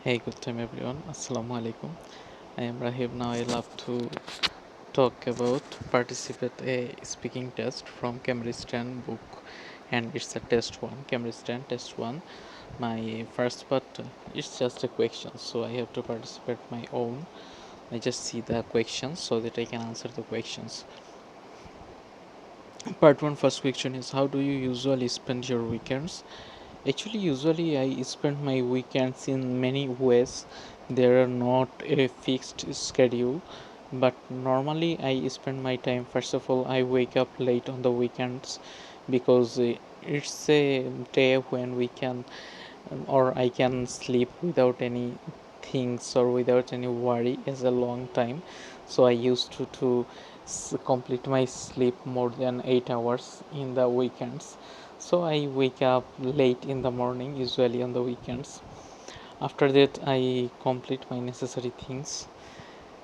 Hey, good time everyone. Assalamu alaikum. I am Rahib. Now I love to talk about participate a speaking test from Cambridge book, and it's a test one. Cambridge test one. My first part is just a question, so I have to participate my own. I just see the questions so that I can answer the questions. Part one, first question is, how do you usually spend your weekends? Actually, usually I spend my weekends in many ways. There are not a fixed schedule, but normally I spend my time. First of all, I wake up late on the weekends because it's a day when we can or I can sleep without any things or without any worry as a long time. So I used to complete my sleep more than 8 hours in the weekends. So I wake up late in the morning, usually on the weekends. After that, I complete my necessary things,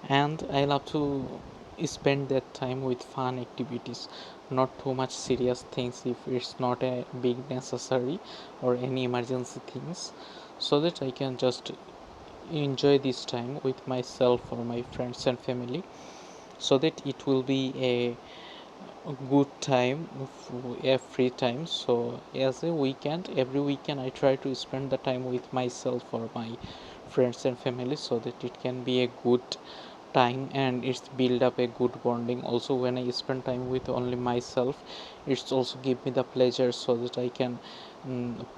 and I love to spend that time with fun activities, not too much serious things if it's not a big necessary or any emergency things, so that I can just enjoy this time with myself or my friends and family, so that it will be a good time, a free time. So as a weekend, every weekend I try to spend the time with myself or my friends and family, so that it can be a good time and it's build up a good bonding. Also, when I spend time with only myself, it's also give me the pleasure, so that I can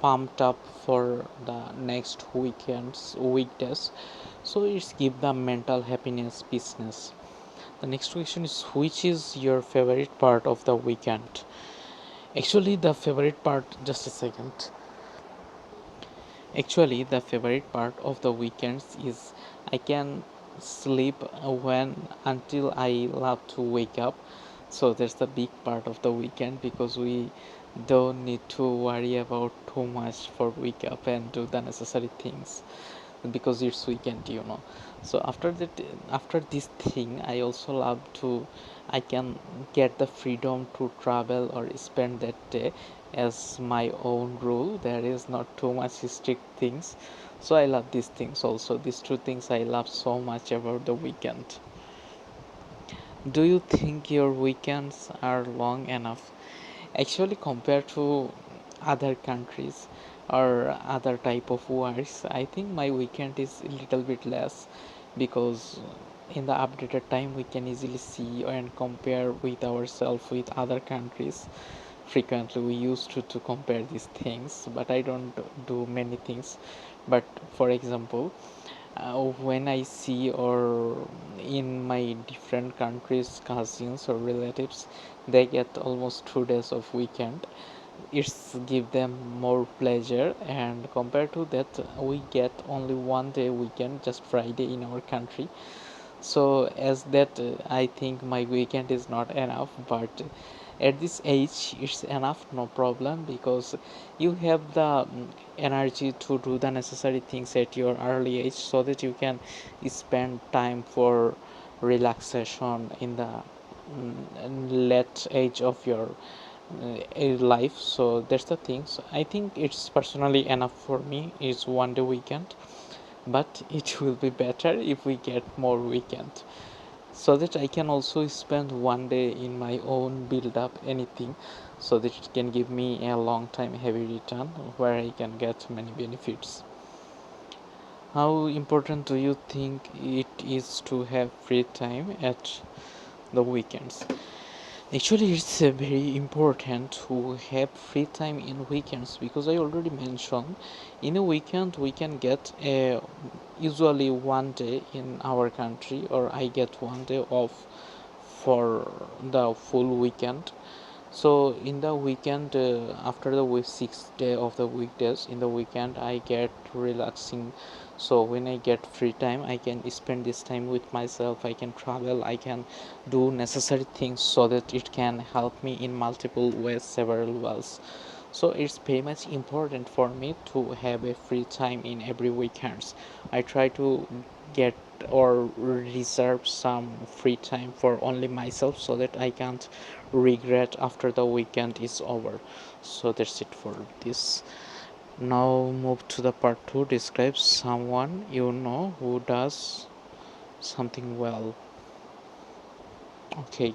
pumped up for the next weekdays. So it's give the mental happiness, peaceness. The next question is, which is your favorite part of the weekend? Actually, the favorite part, just a second. Actually, the favorite part of the weekends is I can sleep when until I love to wake up. So that's the big part of the weekend, because we don't need to worry about too much for wake up and do the necessary things, because it's weekend. So after this thing, I also love to, I can get the freedom to travel or spend that day as my own rule. There is not too much strict things. So I love these things also. These two things I love so much about the weekend. Do you think your weekends are long enough? Actually, compared to other countries or other type of works, I think my weekend is a little bit less, because in the updated time we can easily see and compare with ourselves with other countries. Frequently we used to compare these things, but I don't do many things. But for example, when I see or in my different countries cousins or relatives, they get almost 2 days of weekend. It's give them more pleasure, and compared to that we get only 1 day weekend, just Friday in our country. So as that, I think my weekend is not enough, but at this age it's enough, no problem, because you have the energy to do the necessary things at your early age, so that you can spend time for relaxation in the late age of your life. So that's the things. I think it's personally enough for me is 1 day weekend, but it will be better if we get more weekend, so that I can also spend 1 day in my own build up anything, so that it can give me a long time heavy return where I can get many benefits. How important do you think it is to have free time at the weekends? Actually, it's very important to have free time in weekends, because I already mentioned in a weekend we can get a usually 1 day in our country, or I get 1 day off for the full weekend. So in the weekend, after the week 6 day of the weekdays, in the weekend I get relaxing. So when I get free time, I can spend this time with myself. I can travel, I can do necessary things, so that it can help me in multiple ways, several ways. So it's very much important for me to have a free time in every weekends. I try to get or reserve some free time for only myself, so that I can't regret after the weekend is over. So that's it for this. Now move to the part 2. Describe someone you know who does something well. Okay.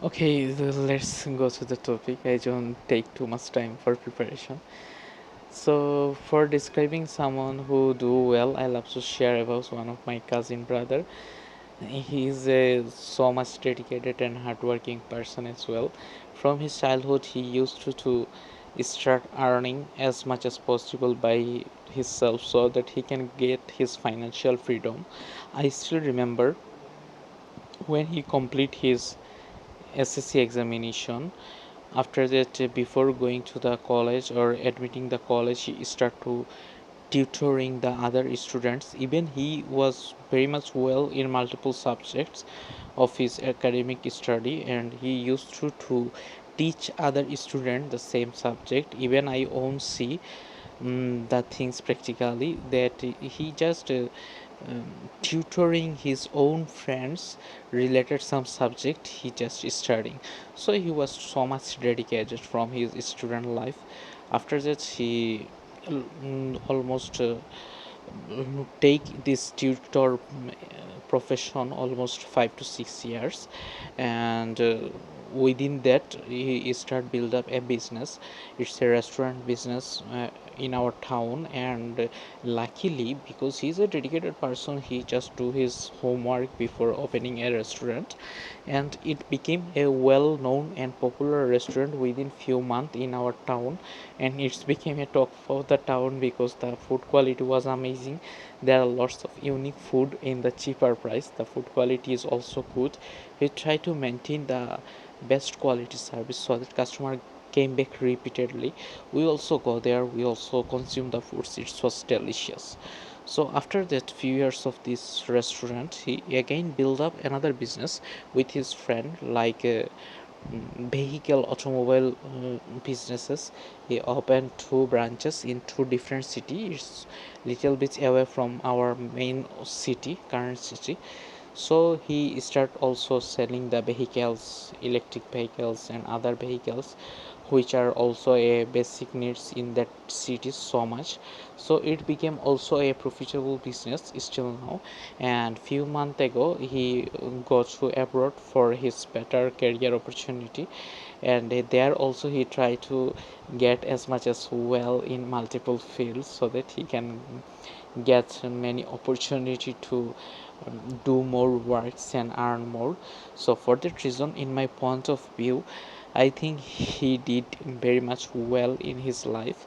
Okay, let's go to the topic. I don't take too much time for preparation. So, for describing someone who do well, I love to share about one of my cousin brother. He is a so much dedicated and hardworking person as well. From his childhood, he used to start earning as much as possible by himself so that he can get his financial freedom. I still remember when he complete his SSC examination. After that, before going to the college or admitting the college, he start to tutoring the other students. Even he was very much well in multiple subjects of his academic study, and he used to teach other students the same subject. Even I own see the things practically that he just tutoring his own friends related some subject he just studying. So he was so much dedicated from his student life. After that, he almost take this tutor profession almost 5 to 6 years, and within that he start build up a business. It's a restaurant business in our town, and luckily because he's a dedicated person, he just do his homework before opening a restaurant, and it became a well known and popular restaurant within few months in our town, and it became a talk of the town because the food quality was amazing. There are lots of unique food in the cheaper price. The food quality is also good. We try to maintain the best quality service so that customer came back repeatedly. We also go there, we also consume the foods. It was delicious. So after that few years of this restaurant, he again built up another business with his friend, like vehicle automobile businesses. He opened two branches in two different cities. It's little bit away from our main city, current city. So he start also selling the vehicles, electric vehicles and other vehicles, which are also a basic needs in that city so much. So it became also a profitable business still now. And few months ago he got to abroad for his better career opportunity, and there also he tried to get as much as well in multiple fields so that he can get many opportunity to do more works and earn more. So for that reason, in my point of view, I think he did very much well in his life.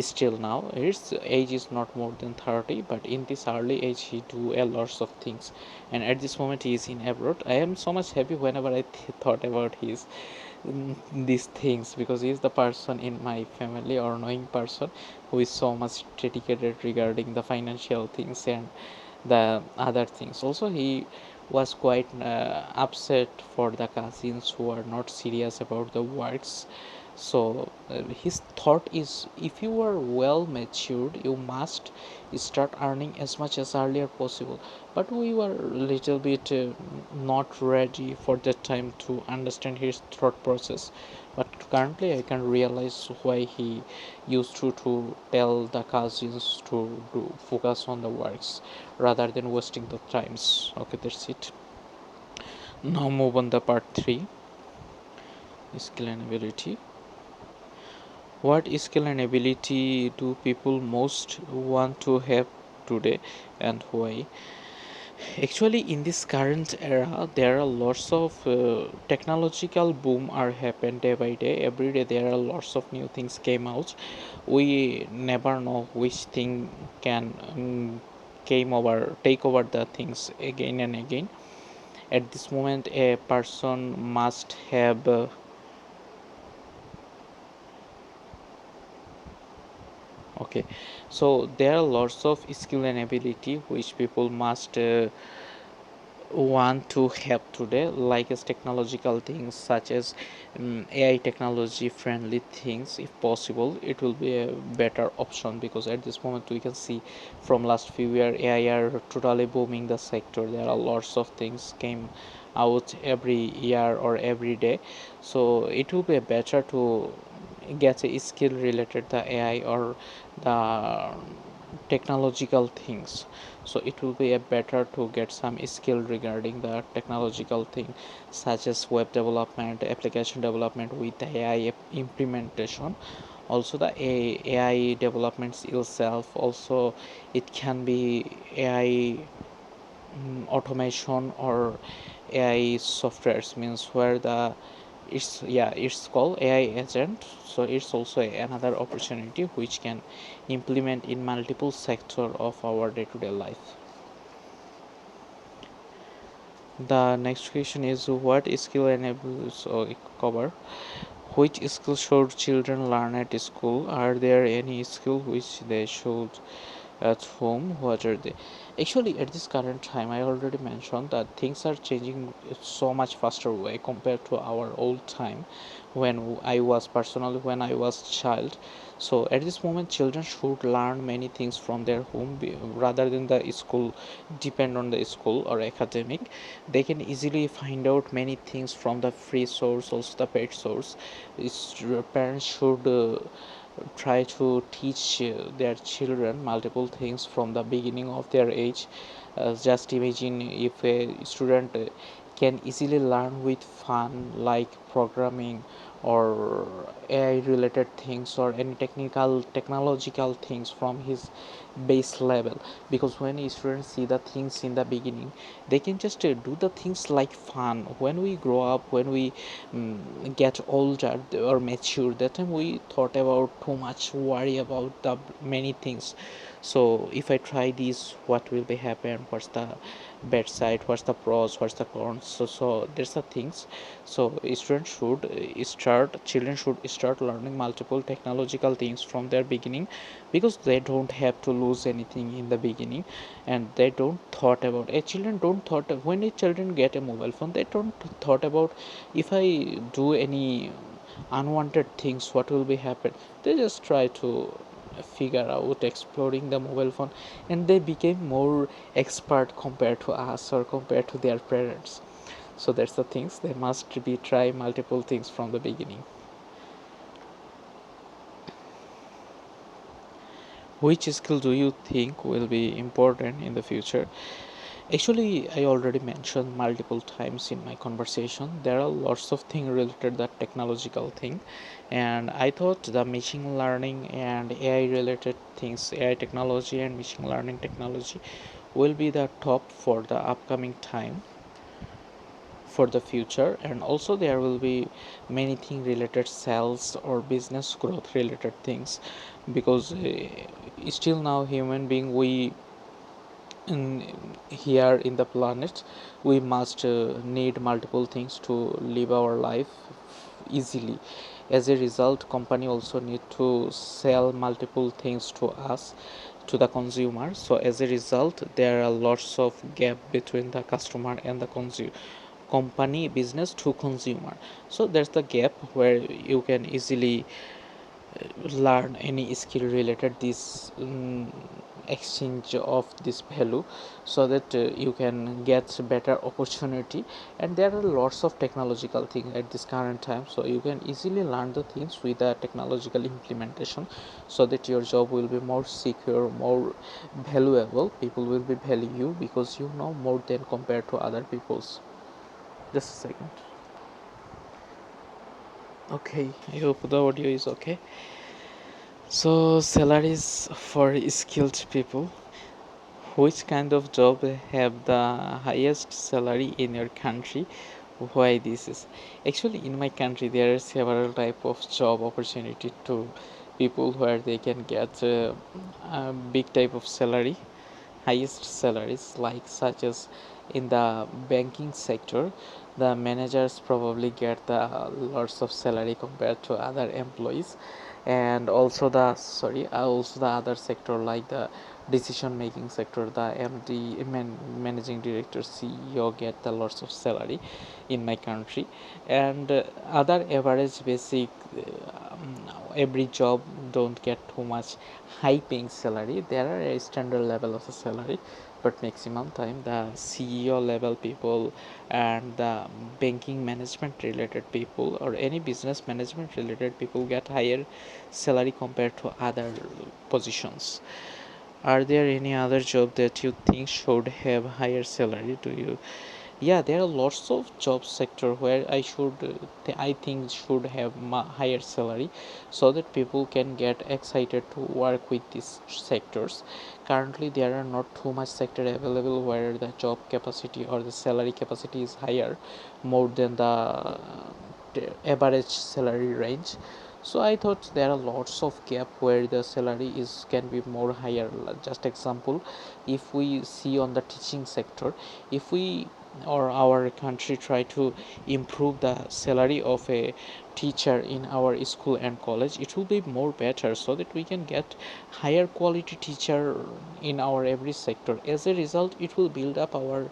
Still now his age is not more than 30, but in this early age he do a lots of things, and at this moment he is in abroad. I am so much happy whenever I thought about his these things, because he is the person in my family or knowing person who is so much dedicated regarding the financial things and the other things. Also, he was quite upset for the cousins who are not serious about the works. So his thought is, if you are well matured, you must start earning as much as earlier possible. But we were a little bit not ready for that time to understand his thought process. But currently I can realize why he used to tell the cousins to focus on the works rather than wasting the times. Okay, that's it. Now move on the part 3, skill and ability. What skill and ability do people most want to have today, and why? Actually, in this current era, there are lots of technological boom are happen day by day. Every day there are lots of new things came out. We never know which thing can came over take over the things again and again. At this moment, a person must have okay. So there are lots of skill and ability which people must want to have today, like as technological things such as AI technology friendly things. If possible, it will be a better option, because at this moment we can see from last few years AI are totally booming the sector. There are lots of things came out every year or every day, so it will be better to get a skill related the AI or the technological things. So it will be a better to get some skill regarding the technological thing, such as web development, application development with AI implementation. Also the AI developments itself, also it can be AI automation or AI softwares, means where the it's called AI agent. So it's also another opportunity which can implement in multiple sector of our day-to-day life. The next question is, what skill enables cover? Which skill should children learn at school? Are there any skill which they should at home? What are they? Actually, at this current time, I already mentioned that things are changing so much faster way compared to our old time, when I was personally when I was child. So at this moment, children should learn many things from their home, rather than the school depend on the school or academic. They can easily find out many things from the free source, also the paid source. Parents should try to teach their children multiple things from the beginning of their age. Just imagine if a student can easily learn with fun, like programming or AI related things or any technological things from his base level. Because when students see the things in the beginning, they can just do the things like fun. When we grow up, when we get older or mature, that time we thought about too much, worry about the many things. So if I try this, what will be happen, what's the bad side, what's the pros, what's the cons? So there's the things. So students should children should start learning multiple technological things from their beginning, because they don't have to lose anything in the beginning. And they don't thought about a children don't thought when a children get a mobile phone, they don't thought about, if I do any unwanted things, what will be happen. They just try to figure out exploring the mobile phone, and they became more expert compared to us or compared to their parents. So that's the things, they must be try multiple things from the beginning. Which skill do you think will be important in the future? Actually, I already mentioned multiple times in my conversation. There are lots of things related that technological thing, and I thought the machine learning and AI related things, AI technology and machine learning technology, will be the top for the upcoming time, for the future. And also there will be many thing related sales or business growth related things, because still now human being, we in here in the planet, we must need multiple things to live our life easily. As a result, company also need to sell multiple things to us, to the consumer. So as a result, there are lots of gap between the customer and the consumer, company business to consumer. So there's the gap where you can easily learn any skill related this exchange of this value, so that you can get better opportunity. And there are lots of technological things at this current time, so you can easily learn the things with the technological implementation, so that your job will be more secure, more valuable. People will be value you because you know more than compared to other people's. Just a second. Okay, I hope the audio is okay. So salaries for skilled people. Which kind of job have the highest salary in your country? Why this is? Actually, in my country, there are several type of job opportunity to people where they can get a big type of salary, highest salaries, like such as in the banking sector. the managers probably get the lots of salary compared to other employees. And also also the other sector, like the decision making sector, the managing director, CEO get the lots of salary in my country. And other average basic, um, every job don't get too much high paying salary. There are a standard level of the salary, but maximum time the CEO level people and the banking management related people or any business management related people get higher salary compared to other positions. Are there any other job that you think should have higher salary to you? Yeah, there are lots of job sector where I think should have higher salary, so that people can get excited to work with these sectors. Currently there are not too much sector available where the job capacity or the salary capacity is higher, more than the average salary range. So I thought there are lots of gap where the salary is can be more higher. Just example, if we see on the teaching sector, if we or our country try to improve the salary of a teacher in our school and college, it will be more better, so that we can get higher quality teacher in our every sector. As a result, it will build up our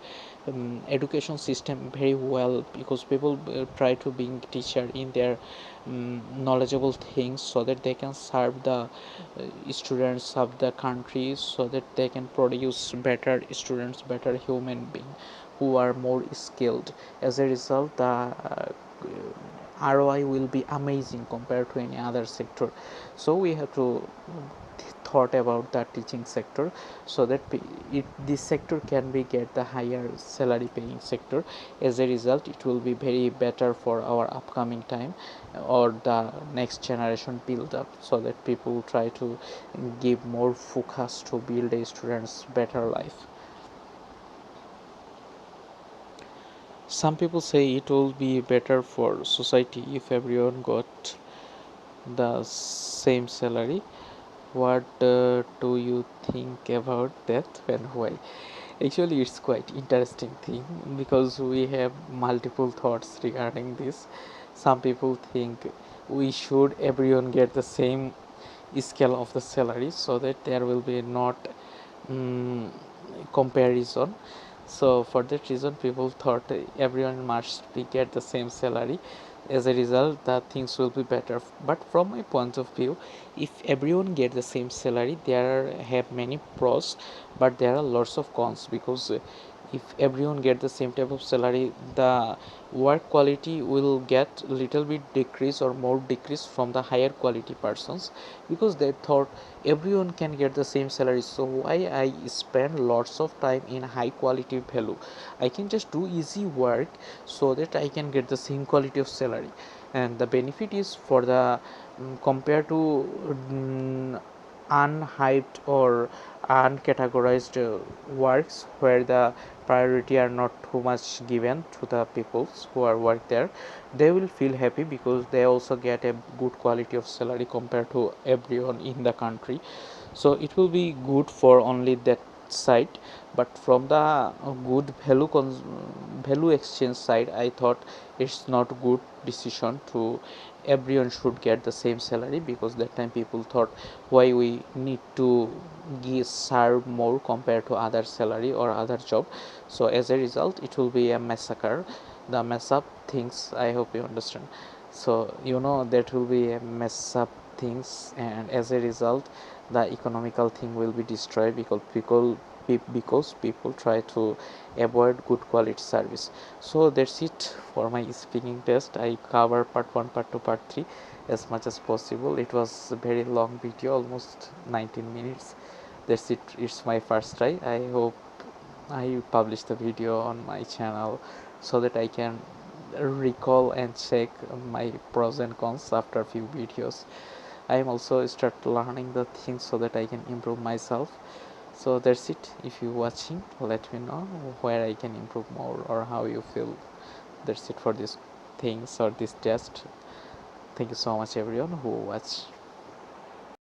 education system very well, because people try to being teacher in their knowledgeable things, so that they can serve the students of the country, so that they can produce better students, better human being who are more skilled. As a result, the ROI will be amazing compared to any other sector. So we have to thought about the teaching sector, so that this sector can be get the higher salary paying sector. As a result, it will be very better for our upcoming time or the next generation build up, so that people try to give more focus to build a students better life. Some people say it will be better for society if everyone got the same salary. What do you think about that, and why? Actually, it's quite interesting thing, because we have multiple thoughts regarding this. Some people think we should everyone get the same scale of the salary, so that there will be not um, comparison. So for that reason, people thought everyone must be get the same salary. As a result, the things will be better. But from my point of view, if everyone get the same salary, there have many pros, but there are lots of cons, because if everyone get the same type of salary, the work quality will get little bit decrease or more decrease from the higher quality persons, because they thought everyone can get the same salary, so why I spend lots of time in high quality value? I can just do easy work, so that I can get the same quality of salary. And the benefit is for the compared to unhyped or uncategorized works, where the priority are not too much given to the peoples who are work there, they will feel happy, because they also get a good quality of salary compared to everyone in the country. So it will be good for only that side. But from the good value exchange side, I thought it's not good decision to everyone should get the same salary, because that time people thought why we need to serve more compared to other salary or other job. So as a result, it will be a massacre, the mess up things. I hope you understand. So that will be a mess up things, and as a result, the economical thing will be destroyed, because people try to avoid good quality service. So that's it for my speaking test. I cover part 1, part 2, part 3 as much as possible. It was a very long video, almost 19 minutes. That's it. It's my first try. I hope I publish the video on my channel, so that I can recall and check my pros and cons after a few videos. I am also start learning the things, so that I can improve myself. So that's it. If you watching, let me know where I can improve more, or how you feel. That's it for this things or this test. Thank you so much everyone who watched.